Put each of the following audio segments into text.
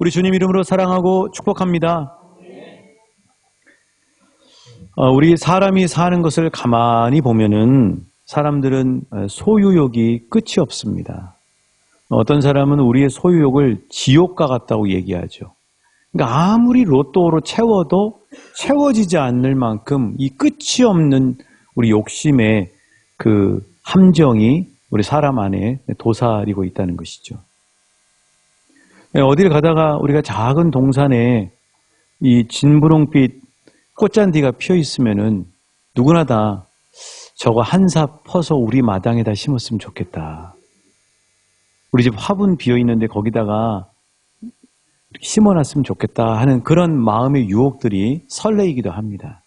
우리 주님 이름으로 사랑하고 축복합니다. 우리 사람이 사는 것을 가만히 보면은 사람들은 소유욕이 끝이 없습니다. 어떤 사람은 우리의 소유욕을 지옥과 같다고 얘기하죠. 그러니까 아무리 로또로 채워도 채워지지 않을 만큼 이 끝이 없는 우리 욕심의 그 함정이 우리 사람 안에 도사리고 있다는 것이죠. 어딜 가다가 우리가 작은 동산에 이 진분홍빛 꽃잔디가 피어 있으면은 누구나 다 저거 한 삽 퍼서 우리 마당에다 심었으면 좋겠다. 우리 집 화분 비어 있는데 거기다가 심어놨으면 좋겠다 하는 그런 마음의 유혹들이 설레이기도 합니다.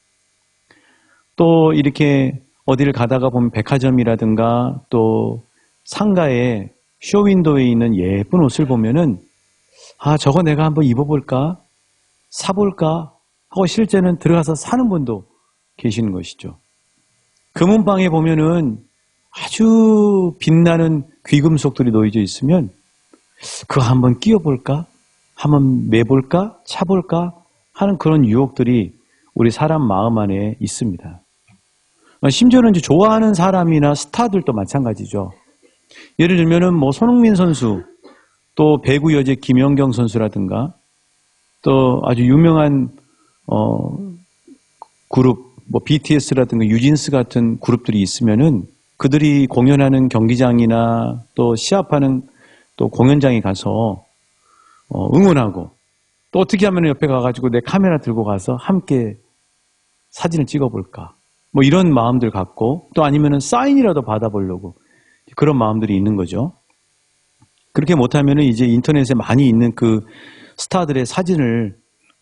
또 이렇게 어디를 가다가 보면 백화점이라든가 또 상가에 쇼윈도에 있는 예쁜 옷을 보면은 저거 내가 한번 입어볼까? 사볼까? 하고 실제는 들어가서 사는 분도 계시는 것이죠. 금은방에 보면은 아주 빛나는 귀금속들이 놓여져 있으면 그거 한번 끼워볼까? 한번 매볼까? 차볼까? 하는 그런 유혹들이 우리 사람 마음 안에 있습니다. 심지어는 이제 좋아하는 사람이나 스타들도 마찬가지죠. 예를 들면은 손흥민 선수, 또 배구 여제 김연경 선수라든가, 또 아주 유명한 그룹, BTS라든가 유진스 같은 그룹들이 있으면은 그들이 공연하는 경기장이나 또 시합하는 또 공연장에 가서 응원하고, 또 어떻게 하면 옆에 가가지고 내 카메라 들고 가서 함께 사진을 찍어볼까? 이런 마음들 갖고, 또 아니면은 사인이라도 받아보려고 그런 마음들이 있는 거죠. 그렇게 못하면은 이제 인터넷에 많이 있는 그 스타들의 사진을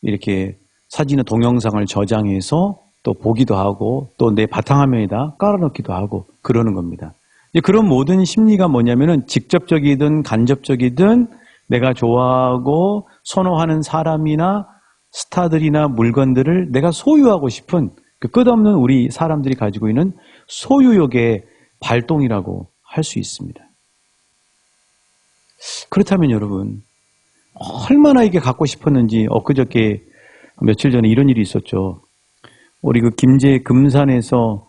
이렇게 사진의 동영상을 저장해서 또 보기도 하고 또 내 바탕화면에다 깔아놓기도 하고 그러는 겁니다. 이제 그런 모든 심리가 뭐냐면은 직접적이든 간접적이든 내가 좋아하고 선호하는 사람이나 스타들이나 물건들을 내가 소유하고 싶은 그 끝없는 우리 사람들이 가지고 있는 소유욕의 발동이라고 할 수 있습니다. 그렇다면 여러분, 얼마나 이게 갖고 싶었는지 엊그저께 며칠 전에 이런 일이 있었죠. 우리 그 김제 금산에서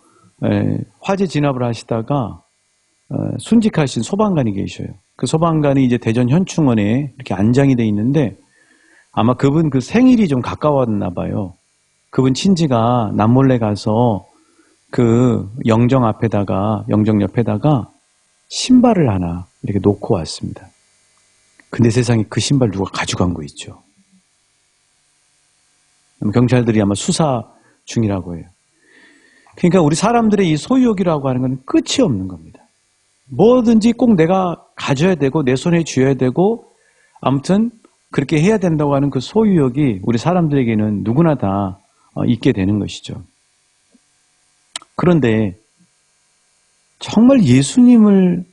화재 진압을 하시다가 순직하신 소방관이 계셔요. 그 소방관이 이제 대전 현충원에 이렇게 안장이 돼 있는데 아마 그분 그 생일이 좀 가까웠나 봐요. 그분 친지가 남몰래 가서 그 영정 옆에다가 신발을 하나 이렇게 놓고 왔습니다. 근데 세상에 그 신발 누가 가져간 거 있죠. 경찰들이 아마 수사 중이라고 해요. 그러니까 우리 사람들의 이 소유욕이라고 하는 건 끝이 없는 겁니다. 뭐든지 꼭 내가 가져야 되고 내 손에 쥐어야 되고 아무튼 그렇게 해야 된다고 하는 그 소유욕이 우리 사람들에게는 누구나 다 있게 되는 것이죠. 그런데 정말 예수님을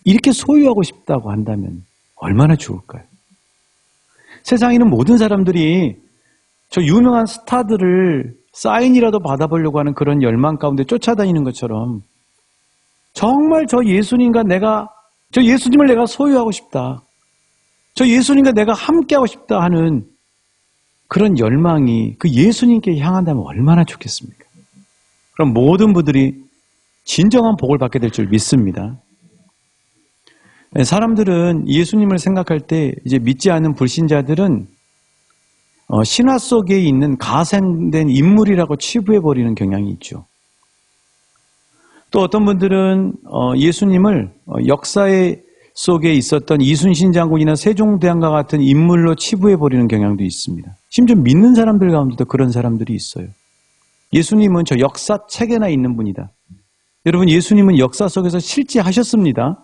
이렇게 소유하고 싶다고 한다면 얼마나 좋을까요? 세상에 있는 모든 사람들이 저 유명한 스타들을 사인이라도 받아보려고 하는 그런 열망 가운데 쫓아다니는 것처럼 정말 저 예수님을 내가 소유하고 싶다. 저 예수님과 내가 함께하고 싶다 하는 그런 열망이 그 예수님께 향한다면 얼마나 좋겠습니까? 그럼 모든 분들이 진정한 복을 받게 될 줄 믿습니다. 사람들은 예수님을 생각할 때 이제 믿지 않는 불신자들은 신화 속에 있는 가생된 인물이라고 치부해버리는 경향이 있죠. 또 어떤 분들은 예수님을 역사 속에 있었던 이순신 장군이나 세종대왕과 같은 인물로 치부해버리는 경향도 있습니다. 심지어 믿는 사람들 가운데도 그런 사람들이 있어요. 예수님은 저 역사책에나 있는 분이다. 여러분, 예수님은 역사 속에서 실제 하셨습니다.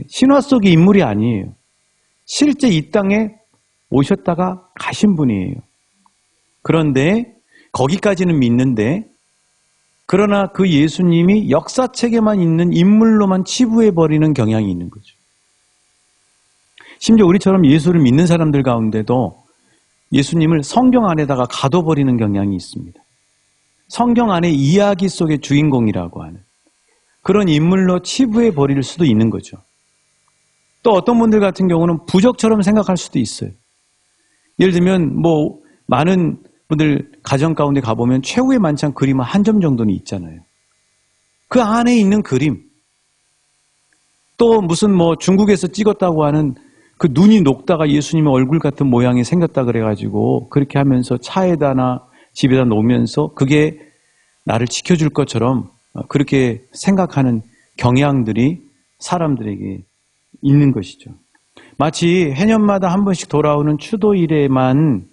신화 속의 인물이 아니에요. 실제 이 땅에 오셨다가 가신 분이에요. 그런데 거기까지는 믿는데 그러나 그 예수님이 역사책에만 있는 인물로만 치부해버리는 경향이 있는 거죠. 심지어 우리처럼 예수를 믿는 사람들 가운데도 예수님을 성경 안에다가 가둬버리는 경향이 있습니다. 성경 안에 이야기 속의 주인공이라고 하는 그런 인물로 치부해버릴 수도 있는 거죠. 또 어떤 분들 같은 경우는 부적처럼 생각할 수도 있어요. 예를 들면 많은 분들 가정 가운데 가보면 최후의 만찬 그림은 한 점 정도는 있잖아요. 그 안에 있는 그림, 또 무슨 중국에서 찍었다고 하는 그 눈이 녹다가 예수님의 얼굴 같은 모양이 생겼다 그래가지고 그렇게 하면서 차에다나 집에다 놓으면서 그게 나를 지켜줄 것처럼 그렇게 생각하는 경향들이 사람들에게 있는 것이죠. 마치 해년마다 한 번씩 돌아오는 추도일에만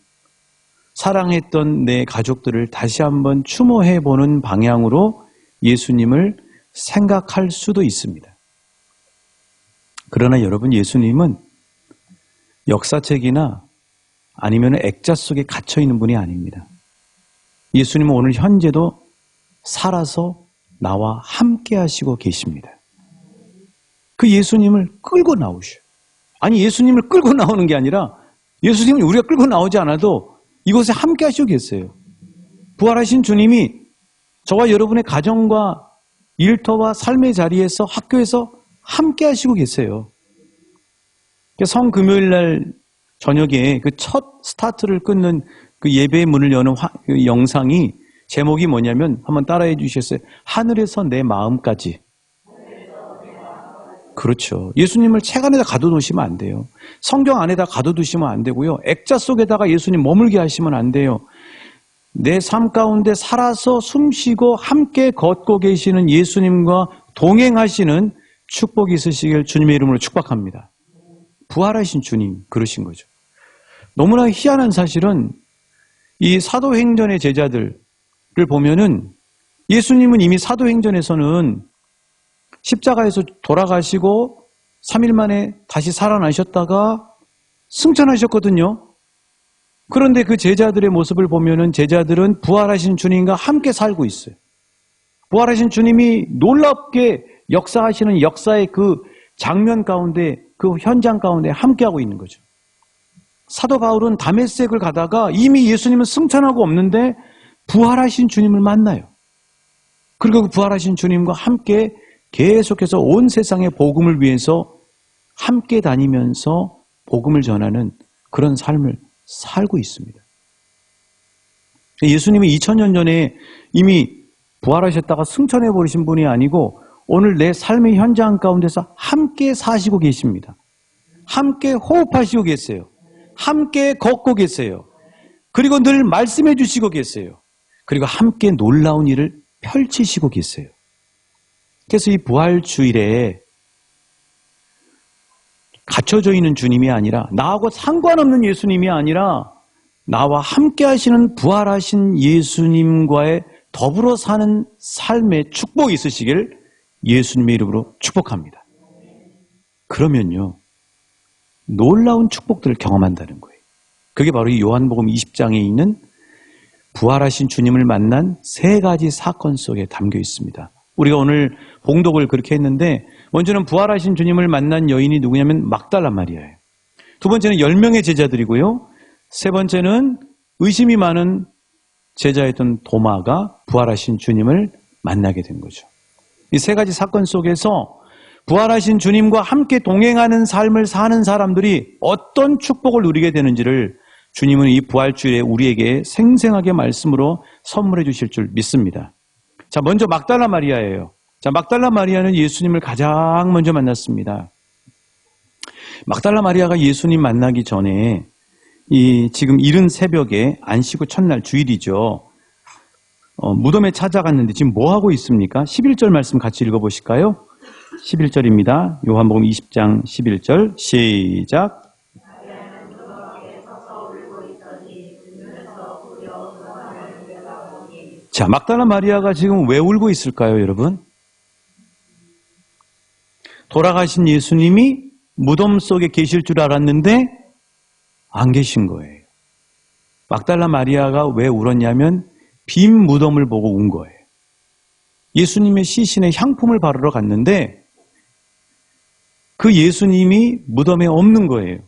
사랑했던 내 가족들을 다시 한번 추모해보는 방향으로 예수님을 생각할 수도 있습니다. 그러나 여러분, 예수님은 역사책이나 아니면 액자 속에 갇혀있는 분이 아닙니다. 예수님은 오늘 현재도 살아서 나와 함께 하시고 계십니다. 그 예수님을 끌고 나오셔. 아니, 예수님을 끌고 나오는 게 아니라 예수님을 우리가 끌고 나오지 않아도 이곳에 함께 하시고 계세요. 부활하신 주님이 저와 여러분의 가정과 일터와 삶의 자리에서 학교에서 함께 하시고 계세요. 성금요일 날 저녁에 그 첫 스타트를 끊는 그 예배의 문을 여는 그 영상이 제목이 뭐냐면 한번 따라해 주시겠어요? 하늘에서 내 마음까지. 그렇죠. 예수님을 책 안에다 가둬두시면 안 돼요. 성경 안에다 가둬두시면 안 되고요. 액자 속에다가 예수님 머물게 하시면 안 돼요. 내 삶 가운데 살아서 숨쉬고 함께 걷고 계시는 예수님과 동행하시는 축복이 있으시길 주님의 이름으로 축복합니다. 부활하신 주님 그러신 거죠. 너무나 희한한 사실은 이 사도행전의 제자들을 보면은 예수님은 이미 사도행전에서는 십자가에서 돌아가시고 3일 만에 다시 살아나셨다가 승천하셨거든요. 그런데 그 제자들의 모습을 보면은 제자들은 부활하신 주님과 함께 살고 있어요. 부활하신 주님이 놀랍게 역사하시는 역사의 그 장면 가운데, 그 현장 가운데 함께하고 있는 거죠. 사도 바울은 다메섹을 가다가 이미 예수님은 승천하고 없는데 부활하신 주님을 만나요. 그리고 그 부활하신 주님과 함께 계속해서 온 세상의 복음을 위해서 함께 다니면서 복음을 전하는 그런 삶을 살고 있습니다. 예수님이 2000년 전에 이미 부활하셨다가 승천해 버리신 분이 아니고 오늘 내 삶의 현장 가운데서 함께 사시고 계십니다. 함께 호흡하시고 계세요. 함께 걷고 계세요. 그리고 늘 말씀해 주시고 계세요. 그리고 함께 놀라운 일을 펼치시고 계세요. 그래서 이 부활주일에 갇혀져 있는 주님이 아니라, 나하고 상관없는 예수님이 아니라 나와 함께 하시는 부활하신 예수님과의 더불어 사는 삶의 축복이 있으시길 예수님의 이름으로 축복합니다. 그러면요, 놀라운 축복들을 경험한다는 거예요. 그게 바로 이 요한복음 20장에 있는 부활하신 주님을 만난 세 가지 사건 속에 담겨 있습니다. 우리가 오늘 봉독을 그렇게 했는데, 먼저는 부활하신 주님을 만난 여인이 누구냐면 막달라 마리아예요. 두 번째는 10명의 제자들이고요. 세 번째는 의심이 많은 제자였던 도마가 부활하신 주님을 만나게 된 거죠. 이 세 가지 사건 속에서 부활하신 주님과 함께 동행하는 삶을 사는 사람들이 어떤 축복을 누리게 되는지를 주님은 이 부활주일에 우리에게 생생하게 말씀으로 선물해 주실 줄 믿습니다. 자, 먼저 막달라 마리아예요. 자, 막달라 마리아는 예수님을 가장 먼저 만났습니다. 막달라 마리아가 예수님 만나기 전에 지금 이른 새벽에 안식 후 첫날 주일이죠. 무덤에 찾아갔는데 지금 뭐 하고 있습니까? 11절 말씀 같이 읽어보실까요? 11절입니다. 요한복음 20장 11절 시작. 자, 막달라 마리아가 지금 왜 울고 있을까요, 여러분? 돌아가신 예수님이 무덤 속에 계실 줄 알았는데 안 계신 거예요. 막달라 마리아가 왜 울었냐면 빈 무덤을 보고 운 거예요. 예수님의 시신에 향품을 바르러 갔는데 그 예수님이 무덤에 없는 거예요.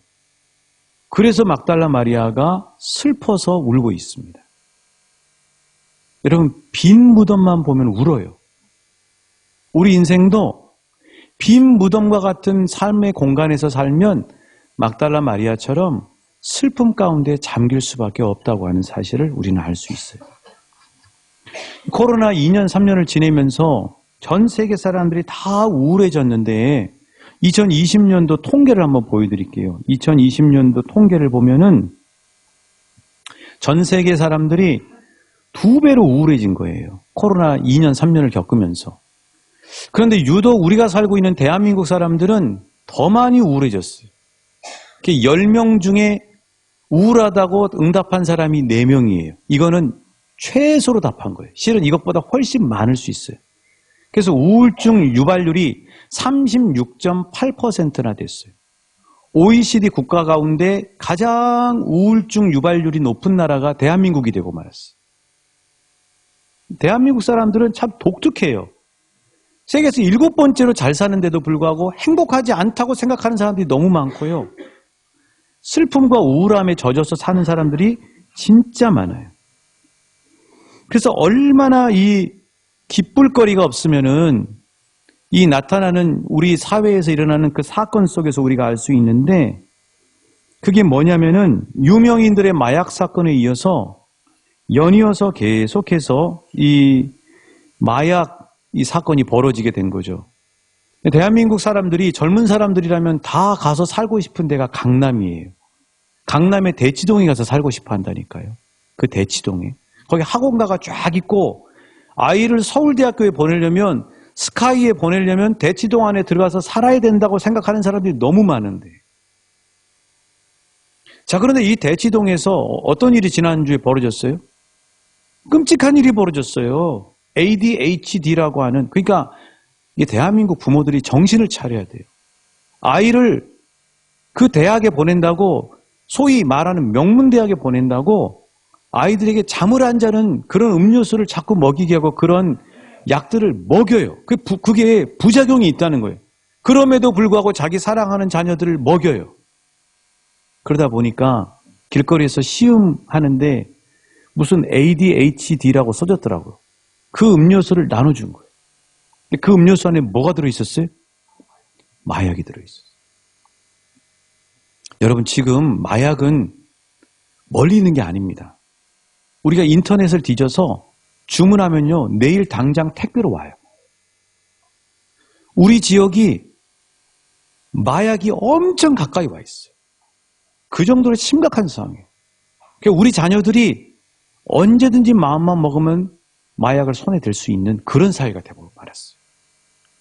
그래서 막달라 마리아가 슬퍼서 울고 있습니다. 여러분, 빈 무덤만 보면 울어요. 우리 인생도 빈 무덤과 같은 삶의 공간에서 살면 막달라 마리아처럼 슬픔 가운데 잠길 수밖에 없다고 하는 사실을 우리는 알 수 있어요. 코로나 2년, 3년을 지내면서 전 세계 사람들이 다 우울해졌는데 2020년도 통계를 한번 보여드릴게요. 2020년도 통계를 보면은 전 세계 사람들이 2배로 우울해진 거예요. 코로나 2년, 3년을 겪으면서. 그런데 유독 우리가 살고 있는 대한민국 사람들은 더 많이 우울해졌어요. 10명 중에 우울하다고 응답한 사람이 4명이에요. 이거는 최소로 답한 거예요. 실은 이것보다 훨씬 많을 수 있어요. 그래서 우울증 유발률이 36.8%나 됐어요. OECD 국가 가운데 가장 우울증 유발률이 높은 나라가 대한민국이 되고 말았어요. 대한민국 사람들은 참 독특해요. 세계에서 7번째로 잘 사는데도 불구하고 행복하지 않다고 생각하는 사람들이 너무 많고요. 슬픔과 우울함에 젖어서 사는 사람들이 진짜 많아요. 그래서 얼마나 이 기쁠 거리가 없으면은 이 나타나는 우리 사회에서 일어나는 그 사건 속에서 우리가 알 수 있는데 그게 뭐냐면은 유명인들의 마약 사건에 이어서 연이어서 계속해서 이 마약 이 사건이 벌어지게 된 거죠. 대한민국 사람들이 젊은 사람들이라면 다 가서 살고 싶은 데가 강남이에요. 강남의 대치동에 가서 살고 싶어 한다니까요. 그 대치동에. 거기 학원가가 쫙 있고 아이를 서울대학교에 보내려면 스카이에 보내려면 대치동 안에 들어가서 살아야 된다고 생각하는 사람들이 너무 많은데. 자, 그런데 이 대치동에서 어떤 일이 지난주에 벌어졌어요? 끔찍한 일이 벌어졌어요. ADHD라고 하는, 그러니까 이 대한민국 부모들이 정신을 차려야 돼요. 아이를 그 대학에 보낸다고, 소위 말하는 명문대학에 보낸다고 아이들에게 잠을 안 자는 그런 음료수를 자꾸 먹이게 하고 그런 약들을 먹여요. 그게 부작용이 있다는 거예요. 그럼에도 불구하고 자기 사랑하는 자녀들을 먹여요. 그러다 보니까 길거리에서 시음하는데 무슨 ADHD라고 써졌더라고요. 그 음료수를 나눠준 거예요. 그 음료수 안에 뭐가 들어있었어요? 마약이 들어있었어요. 여러분, 지금 마약은 멀리 있는 게 아닙니다. 우리가 인터넷을 뒤져서 주문하면요, 내일 당장 택배로 와요. 우리 지역이 마약이 엄청 가까이 와 있어요. 그 정도로 심각한 상황이에요. 우리 자녀들이 언제든지 마음만 먹으면 마약을 손에 들 수 있는 그런 사회가 되고 말았어요.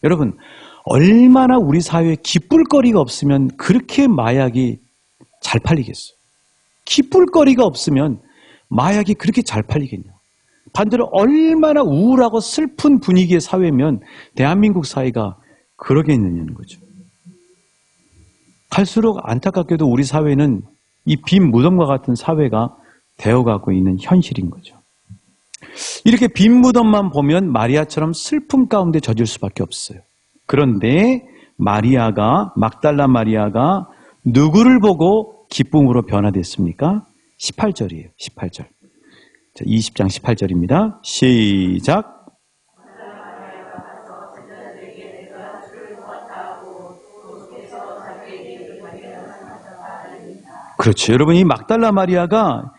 여러분, 얼마나 우리 사회에 기쁠 거리가 없으면 그렇게 마약이 잘 팔리겠어요? 기쁠 거리가 없으면 마약이 그렇게 잘 팔리겠냐? 반대로 얼마나 우울하고 슬픈 분위기의 사회면 대한민국 사회가 그러겠느냐는 거죠. 갈수록 안타깝게도 우리 사회는 이 빈 무덤과 같은 사회가 되어가고 있는 현실인 거죠. 이렇게 빈 무덤만 보면 마리아처럼 슬픔 가운데 젖을 수밖에 없어요. 그런데 막달라 마리아가 누구를 보고 기쁨으로 변화됐습니까? 18절이에요. 18절. 자, 20장 18절입니다. 시작. 그렇죠. 여러분, 이 막달라 마리아가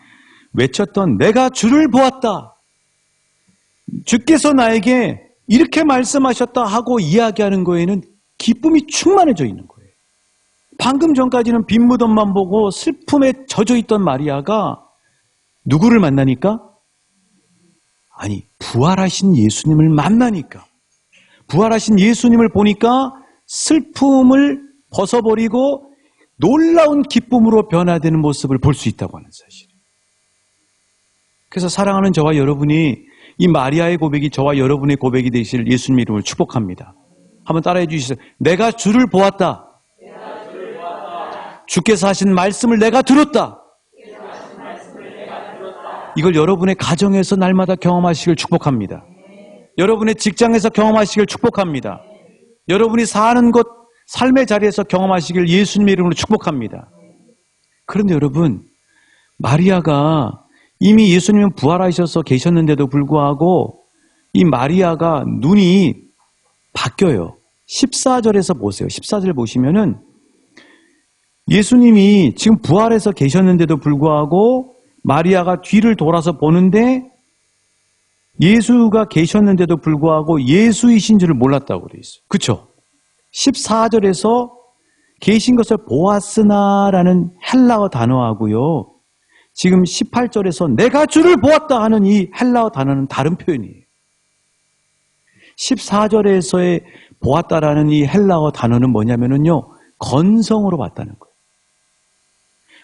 외쳤던 내가 주를 보았다. 주께서 나에게 이렇게 말씀하셨다 하고 이야기하는 거에는 기쁨이 충만해져 있는 거예요. 방금 전까지는 빈 무덤만 보고 슬픔에 젖어 있던 마리아가 누구를 만나니까? 아니, 부활하신 예수님을 만나니까. 부활하신 예수님을 보니까 슬픔을 벗어버리고 놀라운 기쁨으로 변화되는 모습을 볼 수 있다고 하는 사실이에요. 그래서 사랑하는 저와 여러분이 이 마리아의 고백이 저와 여러분의 고백이 되실 예수님 이름을 축복합니다. 한번 따라해 주시죠. 내가 주를 보았다. 주께서 하신 말씀을 내가 들었다. 이걸 여러분의 가정에서 날마다 경험하시길 축복합니다. 여러분의 직장에서 경험하시길 축복합니다. 여러분이 사는 곳, 삶의 자리에서 경험하시길 예수님의 이름으로 축복합니다. 그런데 여러분, 마리아가 이미 예수님은 부활하셔서 계셨는데도 불구하고 이 마리아가 눈이 바뀌어요. 14절에서 보세요. 14절 보시면은 예수님이 지금 부활해서 계셨는데도 불구하고 마리아가 뒤를 돌아서 보는데 예수가 계셨는데도 불구하고 예수이신 줄을 몰랐다고 되어 있어요. 그렇죠? 14절에서 계신 것을 보았으나라는 헬라어 단어하고요. 지금 18절에서 내가 주를 보았다 하는 이 헬라어 단어는 다른 표현이에요. 14절에서의 보았다라는 이 헬라어 단어는 뭐냐면요. 건성으로 봤다는 거예요.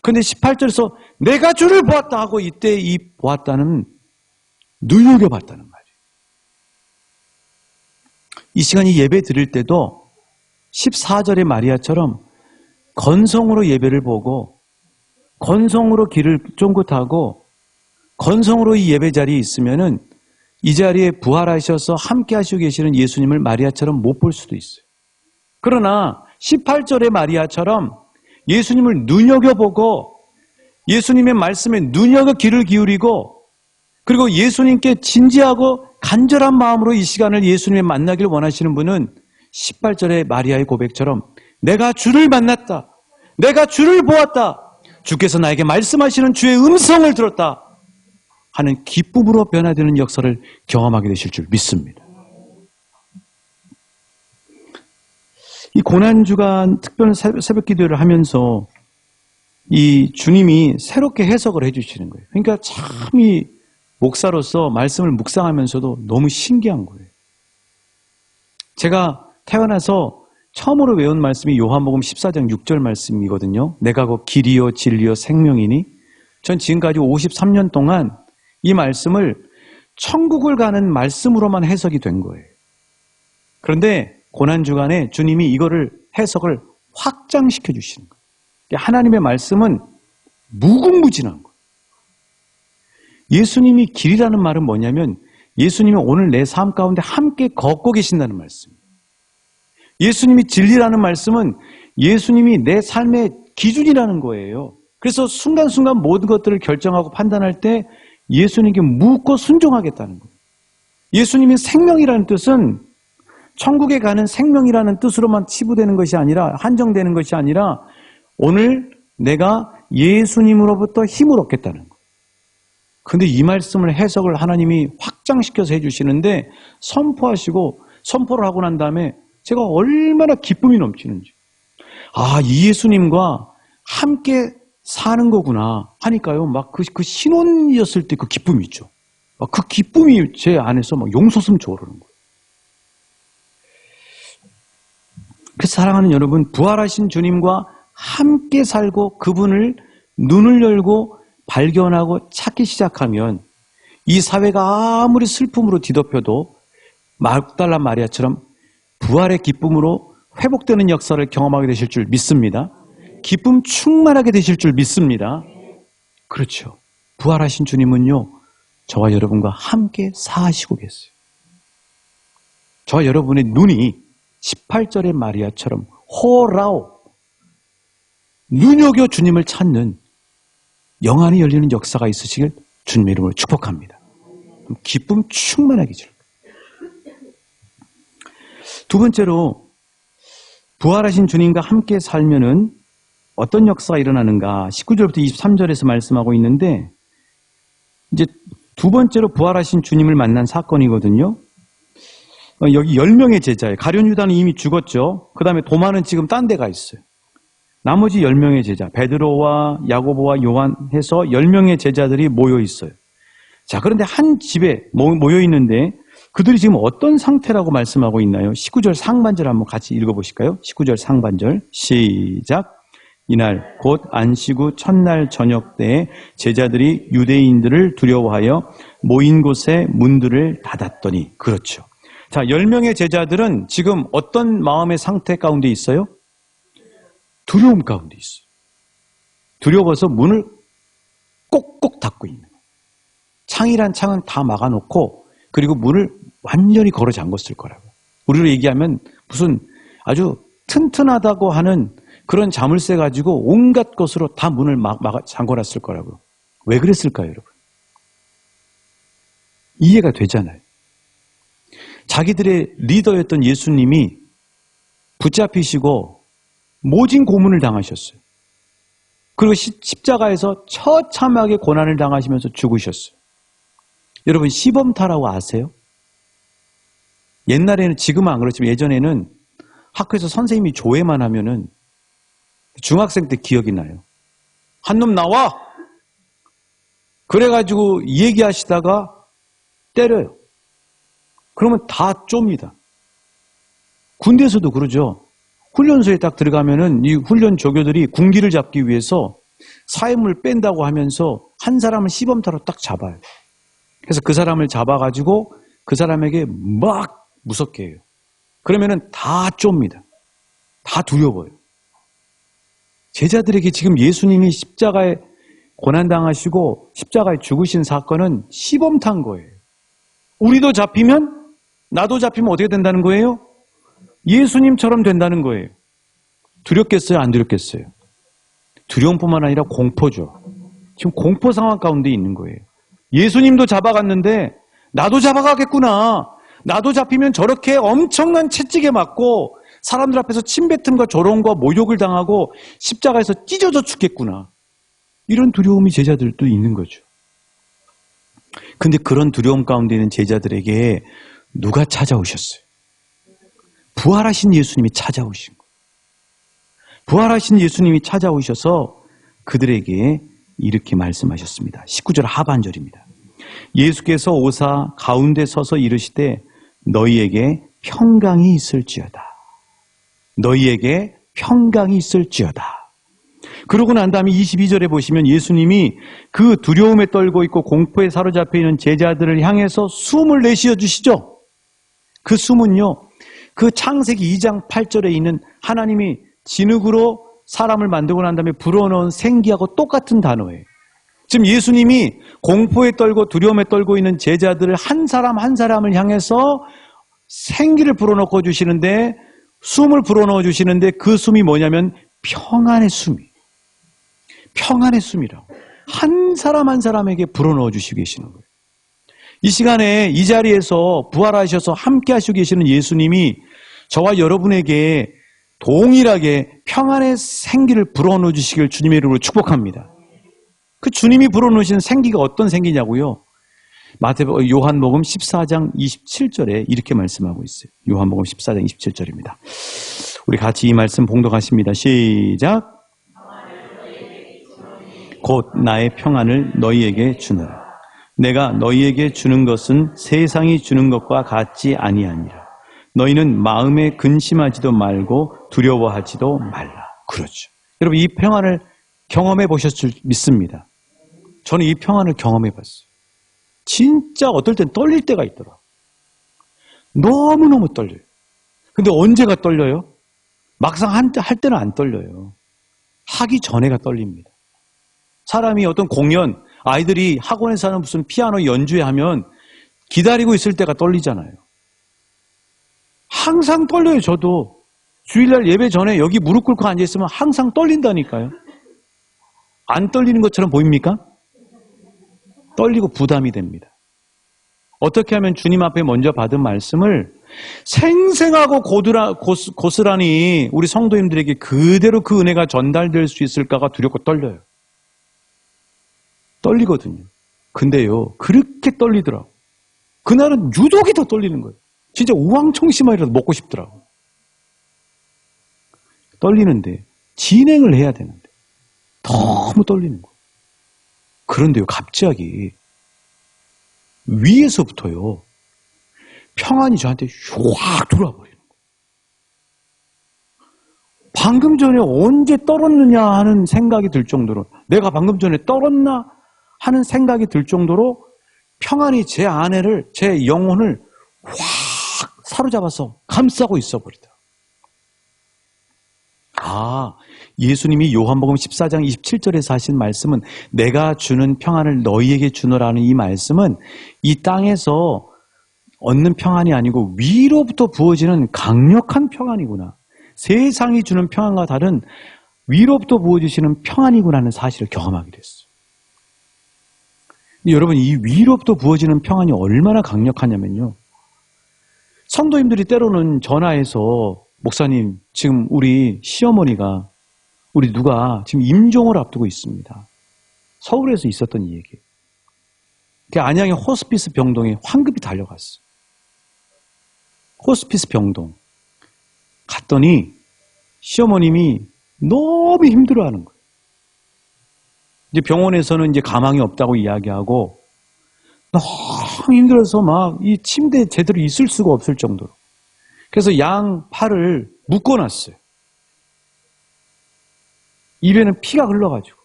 그런데 18절에서 내가 주를 보았다 하고 이때 이 보았다는 눈여겨봤다는 말이에요. 이 시간이 예배 드릴 때도 14절의 마리아처럼 건성으로 예배를 보고 건성으로 길을 쫑긋하고 건성으로 이 예배 자리에 있으면은 이 자리에 부활하셔서 함께 하시고 계시는 예수님을 마리아처럼 못 볼 수도 있어요. 그러나 18절의 마리아처럼 예수님을 눈여겨보고 예수님의 말씀에 눈여겨 귀를 기울이고 그리고 예수님께 진지하고 간절한 마음으로 이 시간을 예수님의 만나기를 원하시는 분은 18절의 마리아의 고백처럼 내가 주를 만났다. 내가 주를 보았다. 주께서 나에게 말씀하시는 주의 음성을 들었다. 하는 기쁨으로 변화되는 역사를 경험하게 되실 줄 믿습니다. 이 고난주간 특별 새벽 기도를 하면서 이 주님이 새롭게 해석을 해주시는 거예요. 그러니까 참 이 목사로서 말씀을 묵상하면서도 너무 신기한 거예요. 제가 태어나서 처음으로 외운 말씀이 요한복음 14장 6절 말씀이거든요. 내가 곧 길이요 진리요 생명이니. 전 지금까지 53년 동안 이 말씀을 천국을 가는 말씀으로만 해석이 된 거예요. 그런데 고난주간에 주님이 이거를 해석을 확장시켜 주시는 거예요. 하나님의 말씀은 무궁무진한 거예요. 예수님이 길이라는 말은 뭐냐면 예수님이 오늘 내 삶 가운데 함께 걷고 계신다는 말씀이에요. 예수님이 진리라는 말씀은 예수님이 내 삶의 기준이라는 거예요. 그래서 순간순간 모든 것들을 결정하고 판단할 때 예수님께 묻고 순종하겠다는 거예요. 예수님이 생명이라는 뜻은 천국에 가는 생명이라는 뜻으로만 치부되는 것이 아니라 한정되는 것이 아니라 오늘 내가 예수님으로부터 힘을 얻겠다는 거예요. 그런데 이 말씀을 해석을 하나님이 확장시켜서 해주시는데 선포를 하고 난 다음에 제가 얼마나 기쁨이 넘치는지 이 예수님과 함께 사는 거구나 하니까요. 막 그 신혼이었을 때 그 기쁨이 있죠. 막 그 기쁨이 제 안에서 막 용솟음 저오르는 거예요. 그래서 사랑하는 여러분, 부활하신 주님과 함께 살고 그분을 눈을 열고 발견하고 찾기 시작하면 이 사회가 아무리 슬픔으로 뒤덮여도 막달라 마리아처럼 부활의 기쁨으로 회복되는 역사를 경험하게 되실 줄 믿습니다. 기쁨 충만하게 되실 줄 믿습니다. 그렇죠. 부활하신 주님은요, 저와 여러분과 함께 사시고 계세요. 저와 여러분의 눈이 18절의 마리아처럼 호라오 눈여겨 주님을 찾는 영안이 열리는 역사가 있으시길 주님의 이름으로 축복합니다. 기쁨 충만하게 줄 거예요. 두 번째로 부활하신 주님과 함께 살면은 어떤 역사가 일어나는가 19절부터 23절에서 말씀하고 있는데 이제 두 번째로 부활하신 주님을 만난 사건이거든요. 여기 10명의 제자예요. 가룟 유다는 이미 죽었죠. 그 다음에 도마는 지금 딴 데 가 있어요. 나머지 10명의 제자, 베드로와 야고보와 요한 해서 10명의 제자들이 모여 있어요. 자, 그런데 한 집에 모여 있는데 그들이 지금 어떤 상태라고 말씀하고 있나요? 19절 상반절 한번 같이 읽어보실까요? 19절 상반절 시작. 이날 곧 안식 후 첫날 저녁 때에 제자들이 유대인들을 두려워하여 모인 곳에 문들을 닫았더니 그렇죠. 자, 10명의 제자들은 지금 어떤 마음의 상태 가운데 있어요? 두려움 가운데 있어요. 두려워서 문을 꼭꼭 닫고 있는 거예요. 창이란 창은 다 막아놓고 그리고 문을 완전히 걸어 잠궜을 거라고. 우리로 얘기하면 무슨 아주 튼튼하다고 하는 그런 자물쇠 가지고 온갖 것으로 다 문을 잠궈놨을 거라고요. 왜 그랬을까요, 여러분? 이해가 되잖아요. 자기들의 리더였던 예수님이 붙잡히시고 모진 고문을 당하셨어요. 그리고 십자가에서 처참하게 고난을 당하시면서 죽으셨어요. 여러분, 시범타라고 아세요? 옛날에는, 지금은 안 그렇지만 예전에는 학교에서 선생님이 조회만 하면은, 중학생 때 기억이 나요. 한 놈 나와! 그래가지고 얘기하시다가 때려요. 그러면 다 쫍니다. 군대에서도 그러죠. 훈련소에 딱 들어가면은 이 훈련 조교들이 군기를 잡기 위해서 사회물 뺀다고 하면서 한 사람을 시범타로 딱 잡아요. 그래서 그 사람을 잡아가지고 그 사람에게 막 무섭게 해요. 그러면은 다 쫍니다. 다 두려워요. 제자들에게 지금 예수님이 십자가에 고난당하시고 십자가에 죽으신 사건은 시범탄 거예요. 우리도 잡히면, 나도 잡히면 어떻게 된다는 거예요? 예수님처럼 된다는 거예요. 두렵겠어요? 안 두렵겠어요? 두려움뿐만 아니라 공포죠. 지금 공포 상황 가운데 있는 거예요. 예수님도 잡아갔는데 나도 잡아가겠구나. 나도 잡히면 저렇게 엄청난 채찍에 맞고 사람들 앞에서 침뱉음과 조롱과 모욕을 당하고 십자가에서 찢어져 죽겠구나. 이런 두려움이 제자들도 있는 거죠. 근데 그런 두려움 가운데 있는 제자들에게 누가 찾아오셨어요? 부활하신 예수님이 찾아오신 거예요. 부활하신 예수님이 찾아오셔서 그들에게 이렇게 말씀하셨습니다. 19절 하반절입니다. 예수께서 오사 가운데 서서 이르시되 너희에게 평강이 있을지어다. 너희에게 평강이 있을지어다. 그러고 난 다음에 22절에 보시면 예수님이 그 두려움에 떨고 있고 공포에 사로잡혀 있는 제자들을 향해서 숨을 내쉬어 주시죠. 그 숨은요, 그 창세기 2장 8절에 있는 하나님이 진흙으로 사람을 만들고 난 다음에 불어넣은 생기하고 똑같은 단어예요. 지금 예수님이 공포에 떨고 두려움에 떨고 있는 제자들을 한 사람 한 사람을 향해서 생기를 불어넣고 주시는데, 숨을 불어넣어 주시는데 그 숨이 뭐냐면 평안의 숨이. 평안의 숨이라고. 한 사람 한 사람에게 불어넣어 주시고 계시는 거예요. 이 시간에 이 자리에서 부활하셔서 함께 하시고 계시는 예수님이 저와 여러분에게 동일하게 평안의 생기를 불어넣어 주시길 주님의 이름으로 축복합니다. 그 주님이 불어넣으신 생기가 어떤 생기냐고요? 요한복음 14장 27절에 이렇게 말씀하고 있어요. 요한복음 14장 27절입니다. 우리 같이 이 말씀 봉독하십니다. 시작. 곧 나의 평안을 너희에게 주노라. 내가 너희에게 주는 것은 세상이 주는 것과 같지 아니하니라. 너희는 마음에 근심하지도 말고 두려워하지도 말라. 그렇죠. 여러분, 이 평안을 경험해 보셨을 줄 믿습니다. 저는 이 평안을 경험해 봤어요. 진짜 어떨 땐 떨릴 때가 있더라. 너무너무 떨려요. 근데 언제가 떨려요? 막상 할 때는 안 떨려요. 하기 전에가 떨립니다. 사람이 어떤 공연, 아이들이 학원에서 하는 무슨 피아노 연주회 하면 기다리고 있을 때가 떨리잖아요. 항상 떨려요, 저도. 주일날 예배 전에 여기 무릎 꿇고 앉아있으면 항상 떨린다니까요. 안 떨리는 것처럼 보입니까? 떨리고 부담이 됩니다. 어떻게 하면 주님 앞에 먼저 받은 말씀을 생생하고 고스란히 우리 성도님들에게 그대로 그 은혜가 전달될 수 있을까가 두렵고 떨려요. 떨리거든요. 근데요, 그렇게 떨리더라고. 그날은 유독이 더 떨리는 거예요. 진짜 우왕청심환이라도 먹고 싶더라고. 떨리는데 진행을 해야 되는데 너무 떨리는 거예요. 그런데요, 갑자기 위에서부터요, 평안이 저한테 확 들어와 버리는 거예요. 방금 전에 언제 떨었느냐 하는 생각이 들 정도로, 내가 방금 전에 떨었나 하는 생각이 들 정도로 평안이 제 안에를, 제 영혼을 확 사로잡아서 감싸고 있어 버리다. 예수님이 요한복음 14장 27절에서 하신 말씀은 내가 주는 평안을 너희에게 주노라는 이 말씀은 이 땅에서 얻는 평안이 아니고 위로부터 부어지는 강력한 평안이구나. 세상이 주는 평안과 다른 위로부터 부어주시는 평안이구나 하는 사실을 경험하게 됐어요. 여러분, 이 위로부터 부어지는 평안이 얼마나 강력하냐면요, 성도님들이 때로는 전화해서 목사님, 지금 우리 시어머니가 우리 누가 지금 임종을 앞두고 있습니다. 서울에서 있었던 이 얘기. 그 안양의 호스피스 병동에 황급히 달려갔어. 호스피스 병동. 갔더니 시어머님이 너무 힘들어하는 거예요. 이제 병원에서는 이제 가망이 없다고 이야기하고 너무 힘들어서 막 이 침대에 제대로 있을 수가 없을 정도로. 그래서 양 팔을 묶어놨어요. 입에는 피가 흘러가지고.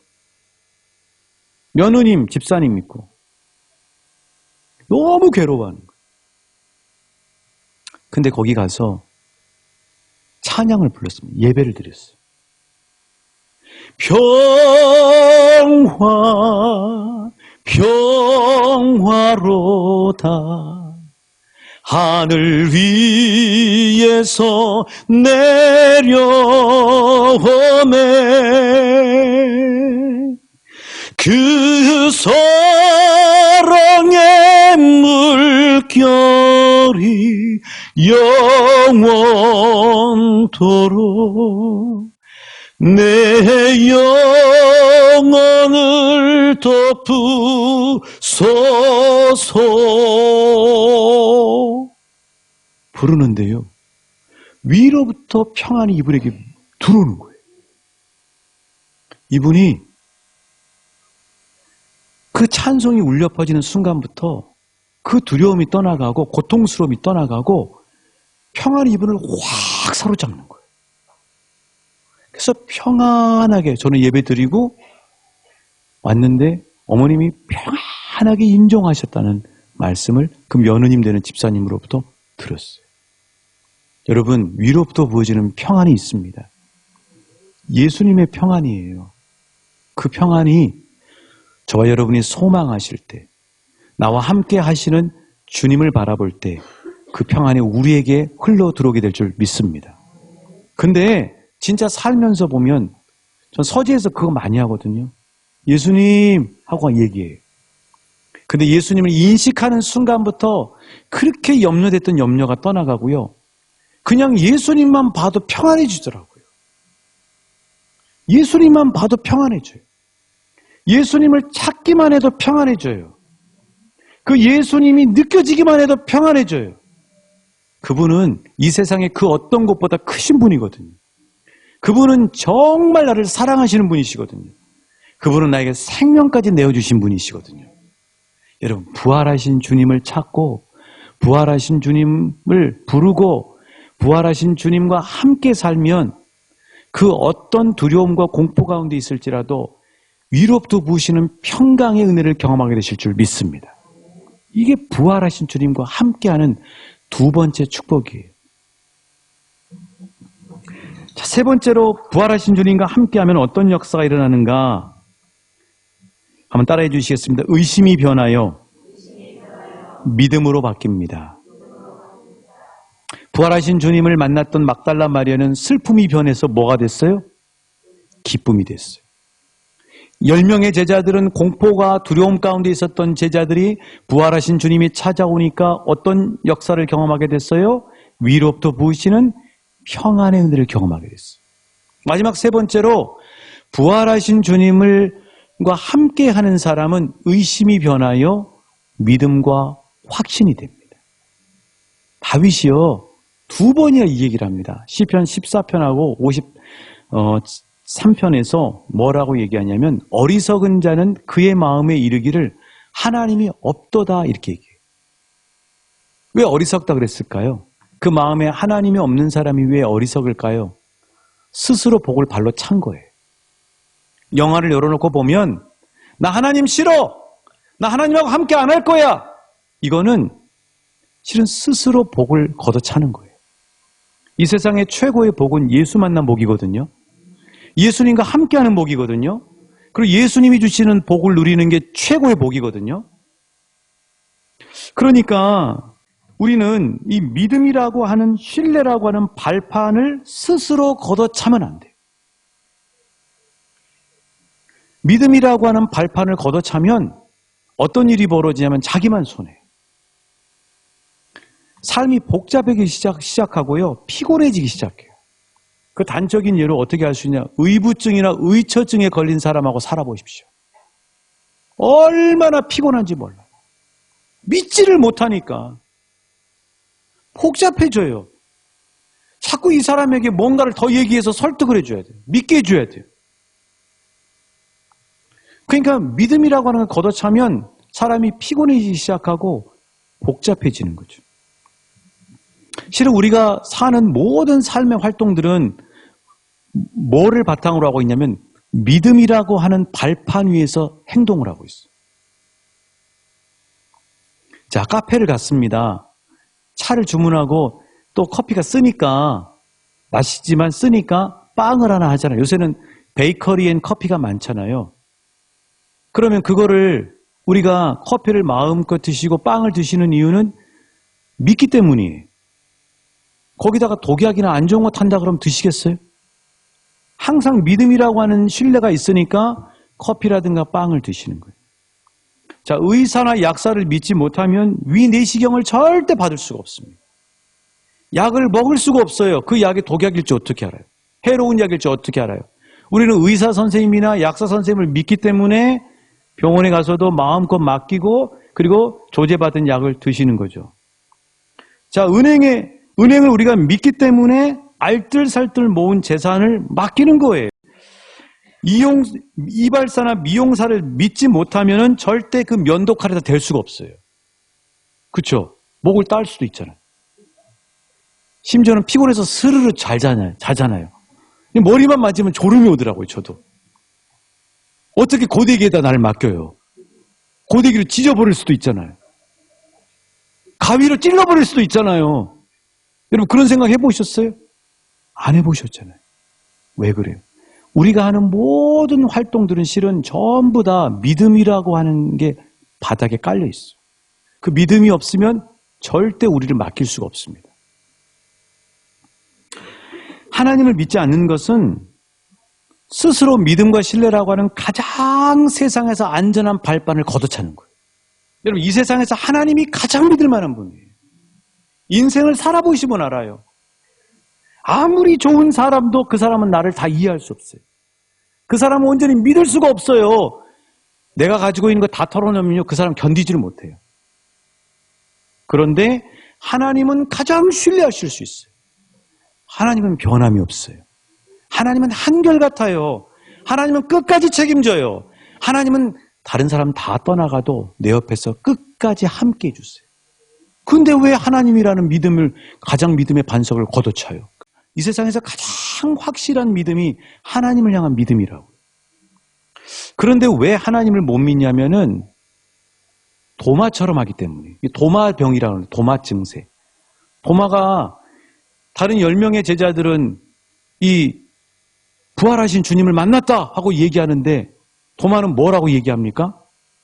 며느님, 집사님 있고. 너무 괴로워하는 거예요. 근데 거기 가서 찬양을 불렀습니다. 예배를 드렸어요. 평화, 평화로다. 하늘 위에서 내려오네. 그 사랑의 물결이 영원토록 내 영혼을 덮으소서. 부르는데요, 위로부터 평안이 이분에게 들어오는 거예요. 이분이 그 찬송이 울려 퍼지는 순간부터 그 두려움이 떠나가고 고통스러움이 떠나가고 평안이 이분을 확 사로잡는 거예요. 그래서 평안하게 저는 예배 드리고 왔는데 어머님이 평안하게 임종하셨다는 말씀을 그 며느님 되는 집사님으로부터 들었어요. 여러분, 위로부터 부어지는 평안이 있습니다. 예수님의 평안이에요. 그 평안이 저와 여러분이 소망하실 때, 나와 함께 하시는 주님을 바라볼 때 그 평안이 우리에게 흘러 들어오게 될 줄 믿습니다. 근데 진짜 살면서 보면 전 서재에서 그거 많이 하거든요. 예수님 하고 얘기해요. 근데 예수님을 인식하는 순간부터 그렇게 염려됐던 염려가 떠나가고요. 그냥 예수님만 봐도 평안해지더라고요. 예수님만 봐도 평안해져요. 예수님을 찾기만 해도 평안해져요. 그 예수님이 느껴지기만 해도 평안해져요. 그분은 이 세상의 그 어떤 것보다 크신 분이거든요. 그분은 정말 나를 사랑하시는 분이시거든요. 그분은 나에게 생명까지 내어주신 분이시거든요. 여러분, 부활하신 주님을 찾고 부활하신 주님을 부르고 부활하신 주님과 함께 살면 그 어떤 두려움과 공포 가운데 있을지라도 위로부터 부으시는 평강의 은혜를 경험하게 되실 줄 믿습니다. 이게 부활하신 주님과 함께하는 두 번째 축복이에요. 자, 세 번째로 부활하신 주님과 함께하면 어떤 역사가 일어나는가? 한번 따라해 주시겠습니다. 의심이 변하여 믿음으로 바뀝니다. 부활하신 주님을 만났던 막달라 마리아는 슬픔이 변해서 뭐가 됐어요? 기쁨이 됐어요. 10명의 제자들은 공포가 두려움 가운데 있었던 제자들이 부활하신 주님이 찾아오니까 어떤 역사를 경험하게 됐어요? 위로부터 부으시는 평안의 은혜를 경험하게 됐어요. 마지막 세 번째로 부활하신 주님과 함께 하는 사람은 의심이 변하여 믿음과 확신이 됩니다. 다윗이요, 두 번이나 이 얘기를 합니다. 시편 14편하고 53편에서 뭐라고 얘기하냐면 어리석은 자는 그의 마음에 이르기를 하나님이 없도다 이렇게 얘기해요. 왜 어리석다 그랬을까요? 그 마음에 하나님이 없는 사람이 왜 어리석을까요? 스스로 복을 발로 찬 거예요. 영화를 열어놓고 보면 나 하나님 싫어! 나 하나님하고 함께 안 할 거야! 이거는 실은 스스로 복을 걷어차는 거예요. 이 세상의 최고의 복은 예수 만난 복이거든요. 예수님과 함께하는 복이거든요. 그리고 예수님이 주시는 복을 누리는 게 최고의 복이거든요. 그러니까 우리는 이 믿음이라고 하는, 신뢰라고 하는 발판을 스스로 걷어차면 안 돼요. 믿음이라고 하는 발판을 걷어차면 어떤 일이 벌어지냐면 자기만 손해요. 삶이 복잡해지기 시작하고요. 피곤해지기 시작해요. 그 단적인 예로 어떻게 할 수 있냐. 의부증이나 의처증에 걸린 사람하고 살아보십시오. 얼마나 피곤한지 몰라요. 믿지를 못하니까 복잡해져요. 자꾸 이 사람에게 뭔가를 더 얘기해서 설득을 해줘야 돼요. 믿게 해줘야 돼요. 그러니까 믿음이라고 하는 걸 걷어차면 사람이 피곤해지기 시작하고 복잡해지는 거죠. 실은 우리가 사는 모든 삶의 활동들은 뭐를 바탕으로 하고 있냐면 믿음이라고 하는 발판 위에서 행동을 하고 있어요. 자, 카페를 갔습니다. 차를 주문하고 또 커피가 쓰니까 맛있지만 쓰니까 빵을 하나 하잖아요. 요새는 베이커리 앤 커피가 많잖아요. 그러면 그거를 우리가 커피를 마음껏 드시고 빵을 드시는 이유는 믿기 때문이에요. 거기다가 독약이나 안 좋은 거 탄다 그러면 드시겠어요? 항상 믿음이라고 하는 신뢰가 있으니까 커피라든가 빵을 드시는 거예요. 자, 의사나 약사를 믿지 못하면 위내시경을 절대 받을 수가 없습니다. 약을 먹을 수가 없어요. 그 약이 독약일지 어떻게 알아요? 해로운 약일지 어떻게 알아요? 우리는 의사 선생님이나 약사 선생님을 믿기 때문에 병원에 가서도 마음껏 맡기고 그리고 조제받은 약을 드시는 거죠. 자, 은행을 우리가 믿기 때문에 알뜰살뜰 모은 재산을 맡기는 거예요. 이발사나 미용사를 믿지 못하면 절대 그 면도칼에다 댈 수가 없어요. 그렇죠? 목을 딸 수도 있잖아요. 심지어는 피곤해서 스르르 자잖아요. 머리만 맞으면 졸음이 오더라고요, 저도. 어떻게 고데기에다 나를 맡겨요? 고데기를 찢어버릴 수도 있잖아요. 가위로 찔러버릴 수도 있잖아요. 여러분 그런 생각 해보셨어요? 안 해보셨잖아요. 왜 그래요? 우리가 하는 모든 활동들은 실은 전부 다 믿음이라고 하는 게 바닥에 깔려 있어요. 그 믿음이 없으면 절대 우리를 맡길 수가 없습니다. 하나님을 믿지 않는 것은 스스로 믿음과 신뢰라고 하는 가장 세상에서 안전한 발판을 걷어차는 거예요. 여러분 이 세상에서 하나님이 가장 믿을 만한 분이에요. 인생을 살아보시면 알아요. 아무리 좋은 사람도 그 사람은 나를 다 이해할 수 없어요. 그 사람은 온전히 믿을 수가 없어요. 내가 가지고 있는 거 다 털어놓으면 그 사람 견디지를 못해요. 그런데 하나님은 가장 신뢰하실 수 있어요. 하나님은 변함이 없어요. 하나님은 한결같아요. 하나님은 끝까지 책임져요. 하나님은 다른 사람 다 떠나가도 내 옆에서 끝까지 함께 해주세요. 근데 왜 하나님이라는 가장 믿음의 반석을 걷어차요? 이 세상에서 가장 확실한 믿음이 하나님을 향한 믿음이라고. 그런데 왜 하나님을 못 믿냐면은 도마처럼 하기 때문에. 도마병이라고 하는 도마 증세. 도마가 다른 10명의 제자들은 이 부활하신 주님을 만났다 하고 얘기하는데 도마는 뭐라고 얘기합니까?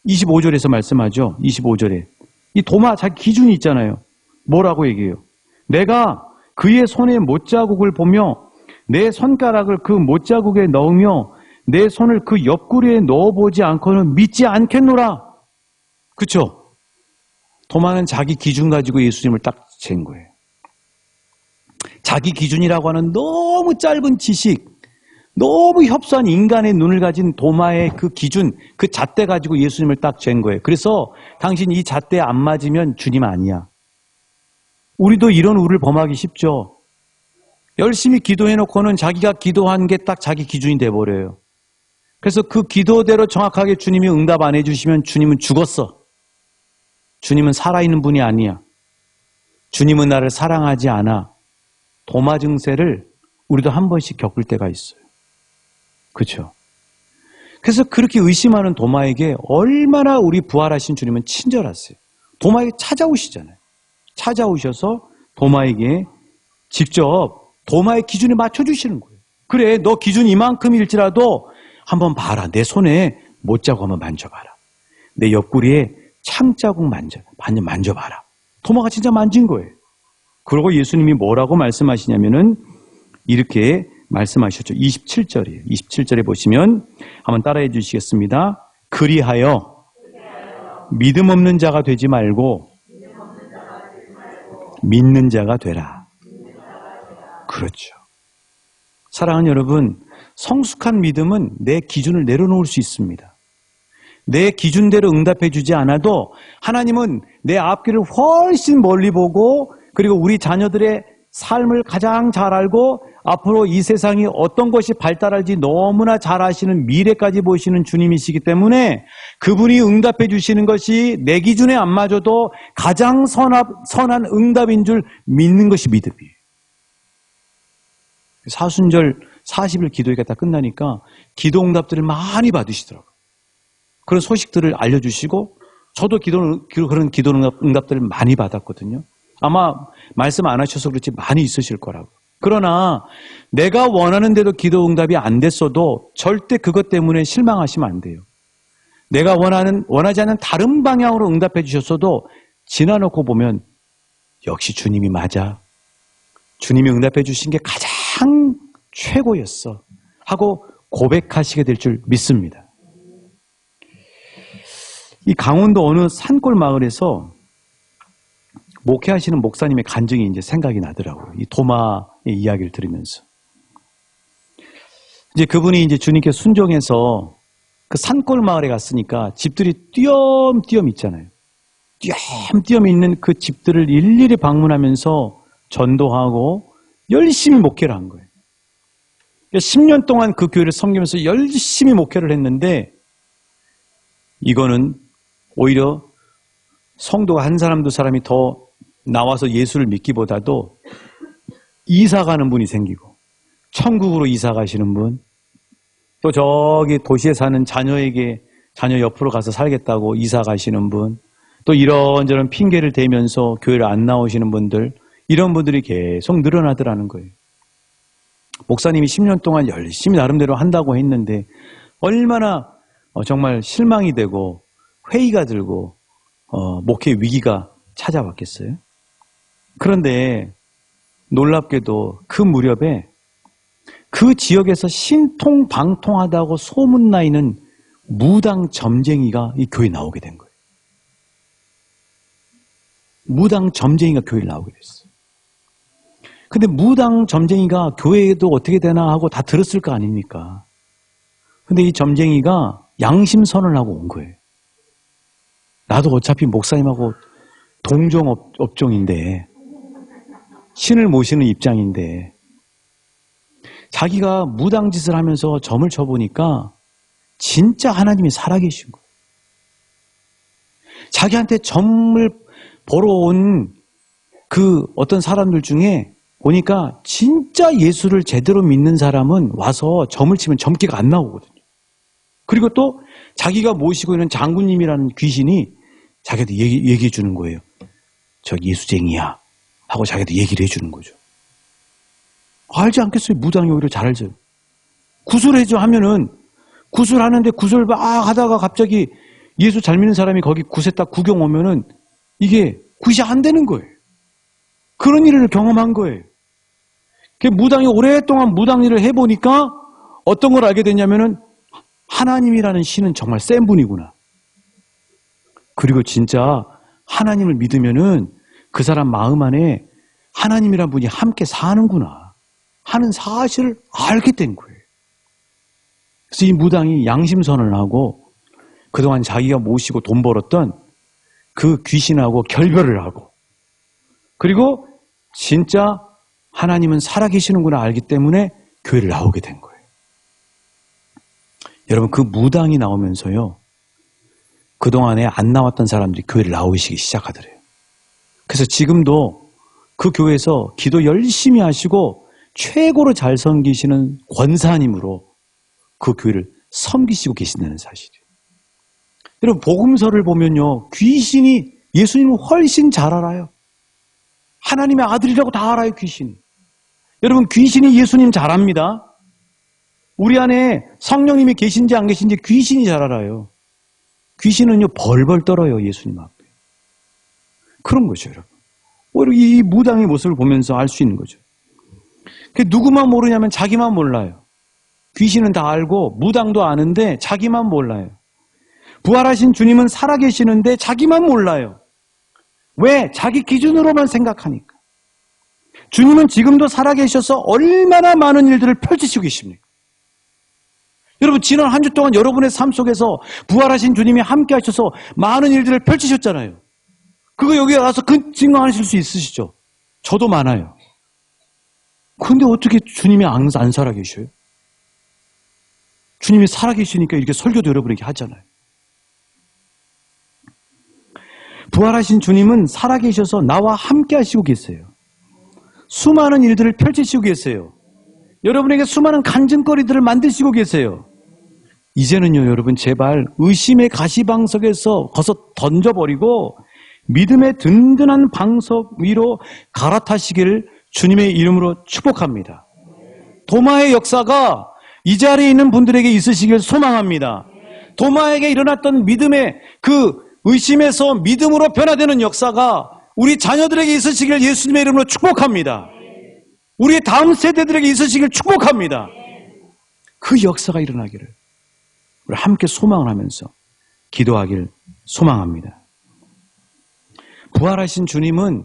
25절에서 말씀하죠. 25절에. 이 도마 자기 기준이 있잖아요. 뭐라고 얘기해요? 내가 그의 손의 못자국을 보며 내 손가락을 그 못자국에 넣으며 내 손을 그 옆구리에 넣어보지 않고는 믿지 않겠노라. 그렇죠? 도마는 자기 기준 가지고 예수님을 딱 잰 거예요. 자기 기준이라고 하는 너무 짧은 지식, 너무 협소한 인간의 눈을 가진 도마의 그 기준, 그 잣대 가지고 예수님을 딱 잰 거예요. 그래서 당신 이 잣대 안 맞으면 주님 아니야. 우리도 이런 우를 범하기 쉽죠. 열심히 기도해놓고는 자기가 기도한 게 딱 자기 기준이 돼버려요. 그래서 그 기도대로 정확하게 주님이 응답 안 해주시면 주님은 죽었어. 주님은 살아있는 분이 아니야. 주님은 나를 사랑하지 않아. 도마 증세를 우리도 한 번씩 겪을 때가 있어요. 그렇죠? 그래서 그렇게 의심하는 도마에게 얼마나 우리 부활하신 주님은 친절하세요. 도마에게 찾아오시잖아요. 찾아오셔서 도마에게 직접 도마의 기준에 맞춰주시는 거예요. 그래, 너 기준 이만큼일지라도 한번 봐라. 내 손에 못자국 한번 만져봐라. 내 옆구리에 창자국 만져봐라. 도마가 진짜 만진 거예요. 그리고 예수님이 뭐라고 말씀하시냐면은 이렇게 말씀하셨죠. 27절이에요. 27절에 보시면 한번 따라해 주시겠습니다. 그리하여 믿음 없는 자가 되지 말고 믿는 자가 되라. 그렇죠. 사랑하는 여러분, 성숙한 믿음은 내 기준을 내려놓을 수 있습니다. 내 기준대로 응답해 주지 않아도 하나님은 내 앞길을 훨씬 멀리 보고, 그리고 우리 자녀들의 삶을 가장 잘 알고 앞으로 이 세상이 어떤 것이 발달할지 너무나 잘 아시는, 미래까지 보시는 주님이시기 때문에 그분이 응답해 주시는 것이 내 기준에 안 맞아도 가장 선한 응답인 줄 믿는 것이 믿음이에요. 사순절 40일 기도회가 다 끝나니까 기도 응답들을 많이 받으시더라고요. 그런 소식들을 알려주시고, 저도 그런 기도 응답들을 많이 받았거든요. 아마 말씀 안 하셔서 그렇지 많이 있으실 거라고. 그러나 내가 원하는 대로 기도 응답이 안 됐어도 절대 그것 때문에 실망하시면 안 돼요. 내가 원하지 않는 다른 방향으로 응답해 주셨어도 지나놓고 보면 역시 주님이 맞아. 주님이 응답해 주신 게 가장 최고였어 하고 고백하시게 될 줄 믿습니다. 이 강원도 어느 산골 마을에서 목회하시는 목사님의 간증이 이제 생각이 나더라고요. 이 도마의 이야기를 들으면서. 이제 그분이 이제 주님께 순종해서 그 산골 마을에 갔으니까 집들이 띄엄띄엄 있잖아요. 띄엄띄엄 있는 그 집들을 일일이 방문하면서 전도하고 열심히 목회를 한 거예요. 10년 동안 그 교회를 섬기면서 열심히 목회를 했는데, 이거는 오히려 성도가 한 사람 두 사람이 더 나와서 예수를 믿기보다도 이사 가는 분이 생기고, 천국으로 이사 가시는 분, 또 저기 도시에 사는 자녀 옆으로 가서 살겠다고 이사 가시는 분, 또 이런저런 핑계를 대면서 교회를 안 나오시는 분들, 이런 분들이 계속 늘어나더라는 거예요. 목사님이 10년 동안 열심히 나름대로 한다고 했는데 얼마나 정말 실망이 되고 회의가 들고 목회 위기가 찾아왔겠어요? 그런데 놀랍게도 그 무렵에 그 지역에서 신통방통하다고 소문나 있는 무당 점쟁이가 이 교회에 나오게 된 거예요. 무당 점쟁이가 교회에 나오게 됐어요. 근데 무당 점쟁이가 교회에도 어떻게 되나 하고 다 들었을 거 아닙니까? 근데 이 점쟁이가 양심선언을 하고 온 거예요. 나도 어차피 목사님하고 동종 업종인데, 신을 모시는 입장인데, 자기가 무당짓을 하면서 점을 쳐보니까 진짜 하나님이 살아계신 거예요. 자기한테 점을 보러 온 그 어떤 사람들 중에 보니까 진짜 예수를 제대로 믿는 사람은 와서 점을 치면 점괘가 안 나오거든요. 그리고 또 자기가 모시고 있는 장군님이라는 귀신이 자기한테 얘기해 주는 거예요. 저 예수쟁이야 하고 자기한테 얘기를 해주는 거죠. 알지 않겠어요? 무당이 오히려 잘 알죠. 구슬해줘 하면은 구슬하는데 구슬 막 하다가 갑자기 예수 잘 믿는 사람이 거기 굿에 딱 구경 오면은 이게 굿이 안 되는 거예요. 그런 일을 경험한 거예요. 무당이 오랫동안 무당 일을 해보니까 어떤 걸 알게 됐냐면은 하나님이라는 신은 정말 센 분이구나. 그리고 진짜 하나님을 믿으면은 그 사람 마음 안에 하나님이란 분이 함께 사는구나 하는 사실을 알게 된 거예요. 그래서 이 무당이 양심선언을 하고 그동안 자기가 모시고 돈 벌었던 그 귀신하고 결별을 하고, 그리고 진짜 하나님은 살아계시는구나 알기 때문에 교회를 나오게 된 거예요. 여러분, 그 무당이 나오면서요, 그동안에 안 나왔던 사람들이 교회를 나오시기 시작하더래요. 그래서 지금도 그 교회에서 기도 열심히 하시고 최고로 잘 섬기시는 권사님으로 그 교회를 섬기시고 계신다는 사실이에요. 여러분, 복음서를 보면요, 귀신이 예수님을 훨씬 잘 알아요. 하나님의 아들이라고 다 알아요, 귀신. 여러분, 귀신이 예수님 잘 압니다. 우리 안에 성령님이 계신지 안 계신지 귀신이 잘 알아요. 귀신은요, 벌벌 떨어요, 예수님 앞에. 그런 거죠, 여러분. 오히려 이 무당의 모습을 보면서 알 수 있는 거죠. 누구만 모르냐면 자기만 몰라요. 귀신은 다 알고 무당도 아는데 자기만 몰라요. 부활하신 주님은 살아계시는데 자기만 몰라요. 왜? 자기 기준으로만 생각하니까. 주님은 지금도 살아계셔서 얼마나 많은 일들을 펼치시고 계십니까? 여러분, 지난 한 주 동안 여러분의 삶 속에서 부활하신 주님이 함께 하셔서 많은 일들을 펼치셨잖아요. 그거 여기 와서 증거하실 수 있으시죠? 저도 많아요. 근데 어떻게 주님이 안 살아계셔요? 주님이 살아계시니까 이렇게 설교도 여러분에게 하잖아요. 부활하신 주님은 살아계셔서 나와 함께 하시고 계세요. 수많은 일들을 펼치시고 계세요. 여러분에게 수많은 간증거리들을 만드시고 계세요. 이제는요, 여러분, 제발 의심의 가시방석에서 거서 던져버리고 믿음의 든든한 방석 위로 갈아타시기를 주님의 이름으로 축복합니다. 도마의 역사가 이 자리에 있는 분들에게 있으시길 소망합니다. 도마에게 일어났던 믿음의 그 의심에서 믿음으로 변화되는 역사가 우리 자녀들에게 있으시길 예수님의 이름으로 축복합니다. 우리 다음 세대들에게 있으시길 축복합니다. 그 역사가 일어나기를 우리 함께 소망을 하면서 기도하길 소망합니다. 부활하신 주님은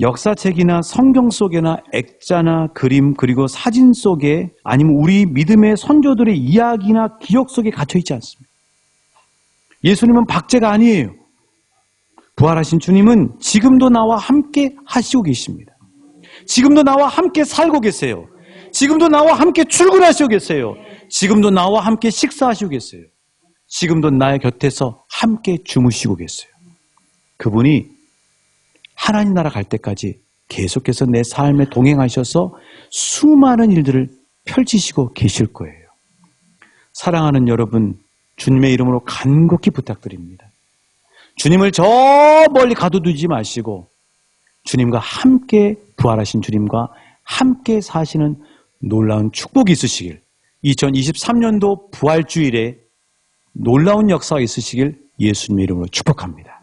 역사책이나 성경 속에나 액자나 그림 그리고 사진 속에 아니면 우리 믿음의 선조들의 이야기나 기억 속에 갇혀 있지 않습니다. 예수님은 박제가 아니에요. 부활하신 주님은 지금도 나와 함께 하시고 계십니다. 지금도 나와 함께 살고 계세요. 지금도 나와 함께 출근하시고 계세요. 지금도 나와 함께 식사하시고 계세요. 지금도 나의 곁에서 함께 주무시고 계세요. 그분이 하나님 나라 갈 때까지 계속해서 내 삶에 동행하셔서 수많은 일들을 펼치시고 계실 거예요. 사랑하는 여러분, 주님의 이름으로 간곡히 부탁드립니다. 주님을 저 멀리 가둬두지 마시고 주님과 함께 부활하신 주님과 함께 사시는 놀라운 축복이 있으시길, 2023년도 부활주일에 놀라운 역사가 있으시길 예수님의 이름으로 축복합니다.